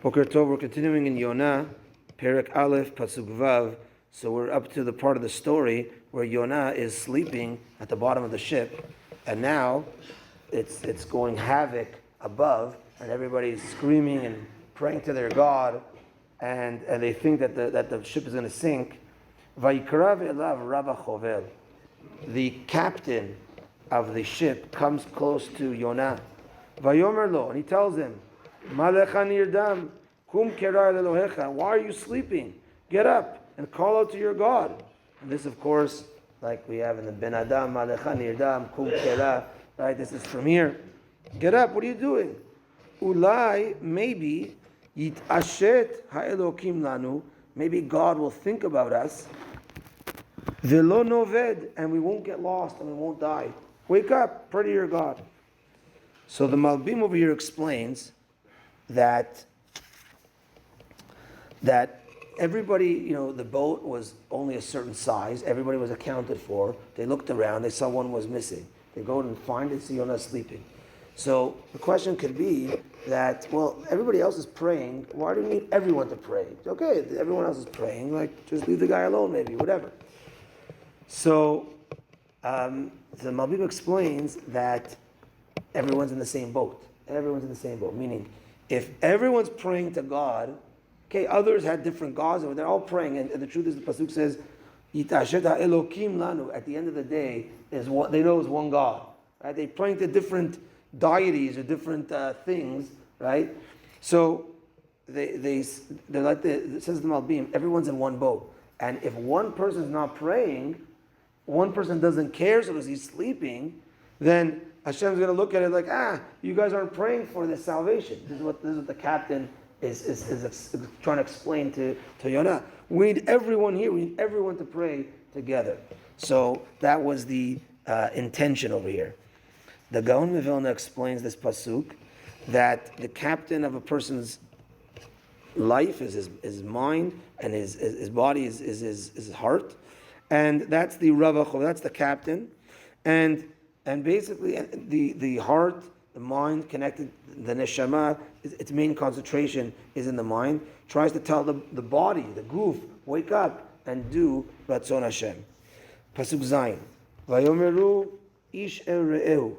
Boker Tov, we're continuing in Yonah, Perek Aleph, Pasuk Vav. So we're up to the part of the story where Yonah is sleeping at the bottom of the ship, and now it's going havoc above, and everybody's screaming and praying to their God, and they think that the ship is going to sink. Vayikra ve'elav Rabba Chovel. The captain of the ship comes close to Yonah. Vayomer lo, and he tells him, Malecha nirdam, kum kerar lelohecha. Why are you sleeping? Get up and call out to your God. And this, of course, like we have in the Ben Adam, Malecha nirdam, kum kerar. Right, this is from here. Get up. What are you doing? Ulai, maybe yitashet ha'elokim lanu. Maybe God will think about us. Velo noved, and we won't get lost and we won't die. Wake up, pray to your God. So the Malbim over here explains that everybody, the boat was only a certain size. Everybody was accounted for. They looked around. They saw one was missing. They go and find it, see Yonah sleeping. So the question could be that, well, everybody else is praying. Why do you need everyone to pray? Okay, everyone else is praying. Like, just leave the guy alone, maybe, whatever. So the Malbim explains that everyone's in the same boat. Everyone's in the same boat. Meaning, if everyone's praying to God, okay, others had different gods, and they're all praying, and the truth is, the Pasuk says, Yitashet ha'elokim lanu. At the end of the day, is what they know is one God. Right? They're praying to different deities or different things, right? So they're like it says the Malbim, everyone's in one boat. And if one person's not praying, one person doesn't care, so because he's sleeping, then Hashem's going to look at it like, you guys aren't praying for this salvation. This is what the captain is trying to explain to Yonah. We need everyone here. We need everyone to pray together. So that was the intention over here. The Gaon Mivilna explains this pasuk that the captain of a person's life is his mind, and his body is his heart, and that's the Ravachov, that's the captain, and basically the heart, the mind connected, the neshama, its main concentration is in the mind, tries to tell the body, the goof, wake up and do Ratzon Hashem. Pasuk Zayin. Vayomeru ish el re'ehu.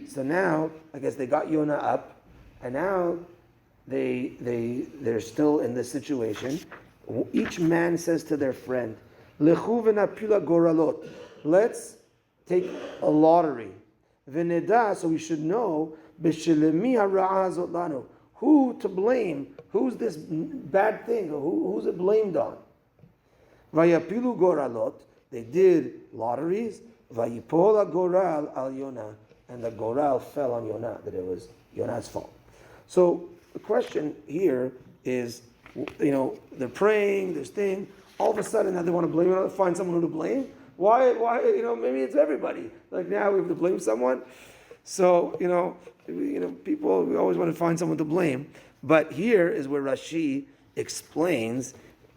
So now, I guess they got Yonah up, and now they're still in this situation. Each man says to their friend, Lechu v'napila goralot. Let's take a lottery. V'neda, so we should know, b'shelemi ha'ra'a hazot lanu. Who to blame? Who's this bad thing? Who's it blamed on? Vayapilu goralot. They did lotteries. Vayipol goral al Yonah. And the goral fell on Yonah, that it was Yonah's fault. So the question here is, they're praying, there's thing. All of a sudden, now they want to blame Yonah, find someone who to blame. Why? Maybe it's everybody. Like now we have to blame someone. So people, we always want to find someone to blame. But here is where Rashi explains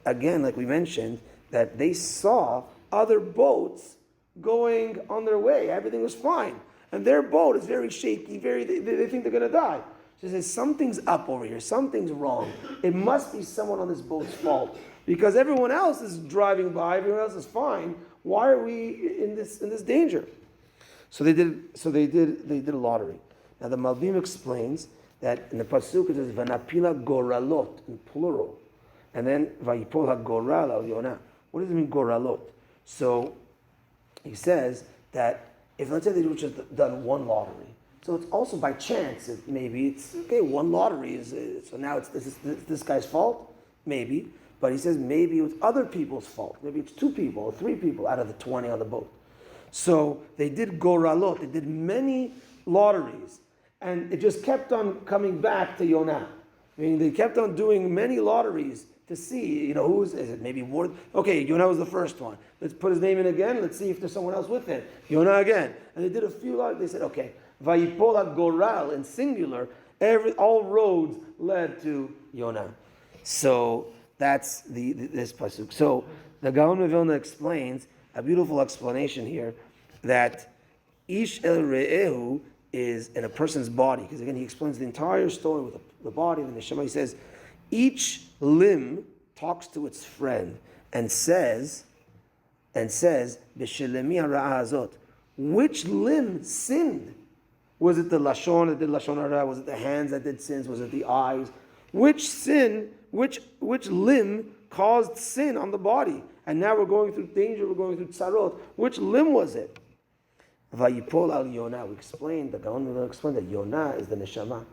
again, like we mentioned, that they saw other boats going on their way. Everything was fine, and their boat is very shaky. They think they're going to die. She says something's up over here. Something's wrong. It must be someone on this boat's fault because everyone else is driving by. Everyone else is fine. Why are we in this danger? So they did a lottery. Now the Malbim explains that in the pasuk it says "Vanapila goralot" in plural, and then "Vayipol hagoral al Yonah." What does it mean goralot? So he says that if let's say they just done one lottery, so it's also by chance. Maybe it's okay. One lottery is so now it's this guy's fault, maybe. But he says maybe it's other people's fault. Maybe it's 2 people or 3 people out of the 20 on the boat. So they did goralot. They did many lotteries, and it just kept on coming back to Yonah. I mean, they kept on doing many lotteries to see, is it maybe more? Okay, Yonah was the first one. Let's put his name in again. Let's see if there's someone else with him. Yonah again, and they did a few lotteries. They said, okay, Vayipol goral in singular. All roads led to Yonah. So that's this pasuk. So the Gaon of Vilna explains a beautiful explanation here that Ish el Re'ehu is in a person's body, because again he explains the entire story with the body and the Neshama. He says Each limb talks to its friend and says, B'shelemi ha'ra'ah hazot. Which limb sinned? Was it the lashon that did lashon hara? Was it the hands that did sins? Was it the eyes? Which limb caused sin on the body? And now we're going through danger, we're going through tzarot. Which limb was it? Vayipol al Yonah. We explained, the Gaon will explain that Yonah is the neshama.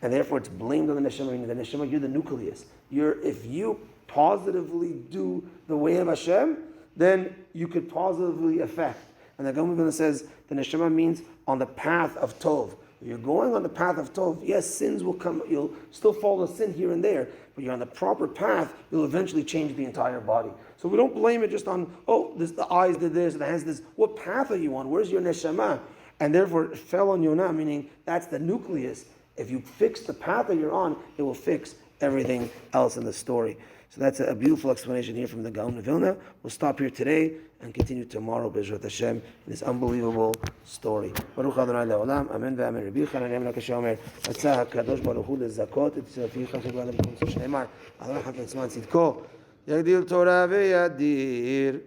And therefore it's blamed on the neshama, meaning the neshama, you're the nucleus. If you positively do the way of Hashem, then you could positively affect. And the Gaon says the neshama means on the path of Tov. If you're going on the path of Tov, yes, sins will come, you'll still fall into sin here and there, but you're on the proper path, you'll eventually change the entire body. So we don't blame it just on, the eyes did this, the hands did this. What path are you on? Where's your neshama? And therefore it fell on Yonah, meaning that's the nucleus. If you fix the path that you're on, it will fix everything else in the story. So that's a beautiful explanation here from the Gaon of Vilna. We'll stop here today and continue tomorrow, B'ezrat Hashem, in this unbelievable story. Baruch Adonai le'olam, amen ve'amen. Rabbi Yochanan ben Zakkai Omer, Ratzah HaKadosh Baruch Hu lezakot et Yisrael fi chashiv b'adam b'kum shneimar, Adonai chafetz man tzidko, yagdil Torah ve'yadir.